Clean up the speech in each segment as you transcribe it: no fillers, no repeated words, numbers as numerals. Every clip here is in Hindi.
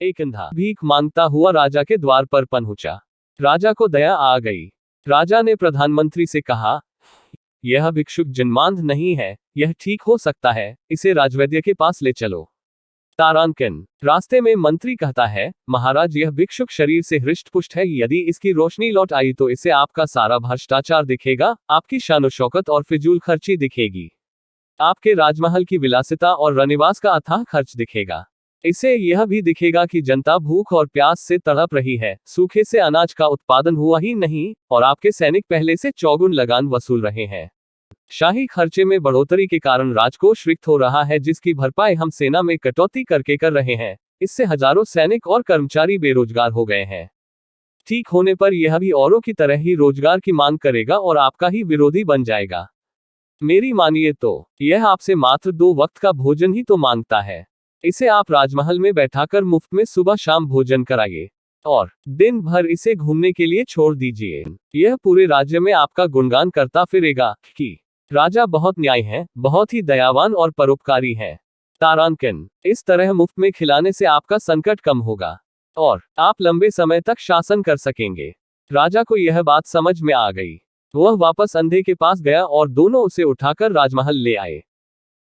एक अंधा भीख मांगता हुआ राजा के द्वार पर पहुंचा। राजा को दया आ गई। राजा ने प्रधानमंत्री से कहा, यह भिक्षुक जन्मांध नहीं है, यह ठीक हो सकता है, इसे राजवैद्य के पास ले चलो। तारांकन। रास्ते में मंत्री कहता है, महाराज यह भिक्षुक शरीर से हृष्ट-पुष्ट है, यदि इसकी रोशनी लौट आई तो इससे आपका सारा भ्रष्टाचार दिखेगा, आपकी शान शौकत और फिजूल खर्ची दिखेगी, आपके राजमहल की विलासिता और रनिवास का अथाह खर्च दिखेगा। इससे यह भी दिखेगा कि जनता भूख और प्यास से तड़प रही है, सूखे से अनाज का उत्पादन हुआ ही नहीं, और आपके सैनिक पहले से चौगुन लगान वसूल रहे हैं। शाही खर्चे में बढ़ोतरी के कारण राजकोष रिक्त हो रहा है, जिसकी भरपाई हम सेना में कटौती करके कर रहे हैं। इससे हजारों सैनिक और कर्मचारी बेरोजगार हो गए हैं। ठीक होने पर यह भी औरों की तरह ही रोजगार की मांग करेगा और आपका ही विरोधी बन जाएगा। मेरी मानिए तो यह आपसे मात्र 2 वक्त का भोजन ही तो मांगता है। इसे आप राजमहल में बैठाकर मुफ्त में सुबह शाम भोजन कराइए और दिन भर इसे घूमने के लिए छोड़ दीजिए। यह पूरे राज्य में आपका गुणगान करता फिरेगा कि राजा बहुत न्यायी है, बहुत ही दयावान और परोपकारी है। तारांकन। इस तरह मुफ्त में खिलाने से आपका संकट कम होगा और आप लंबे समय तक शासन कर सकेंगे। राजा को यह बात समझ में आ गई। वह वापस अंधे के पास गया और दोनों उसे उठाकर राजमहल ले आए।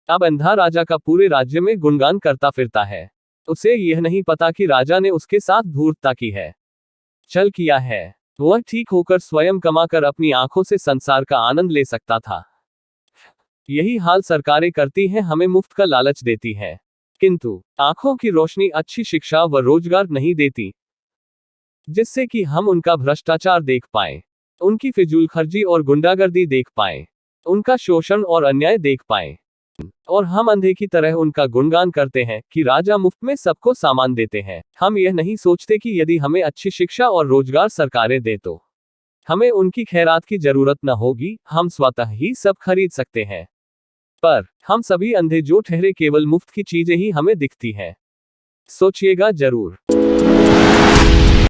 अब अंधा राजा का पूरे राज्य में गुणगान करता फिरता है। उसे यह नहीं पता कि राजा ने उसके साथ धूर्तता की है, छल किया है। वह ठीक होकर स्वयं कमाकर अपनी आंखों से संसार का आनंद ले सकता था। यही हाल सरकारें करती हैं, हमें मुफ्त का लालच देती हैं, किंतु आंखों की रोशनी, अच्छी शिक्षा व रोजगार नहीं देती, जिससे कि हम उनका भ्रष्टाचार देख पाएं, उनकी फिजूल खर्ची और गुंडागर्दी देख पाएं, उनका शोषण और अन्याय देख पाएं। और हम अंधे की तरह उनका गुणगान करते हैं कि राजा मुफ्त में सबको सामान देते हैं। हम यह नहीं सोचते कि यदि हमें अच्छी शिक्षा और रोजगार सरकारें दे तो हमें उनकी खैरात की जरूरत न होगी, हम स्वतः ही सब खरीद सकते हैं। पर हम सभी अंधे जो ठहरे केवल मुफ्त की चीजें ही हमें दिखती हैं। सोचिएगा जरूर।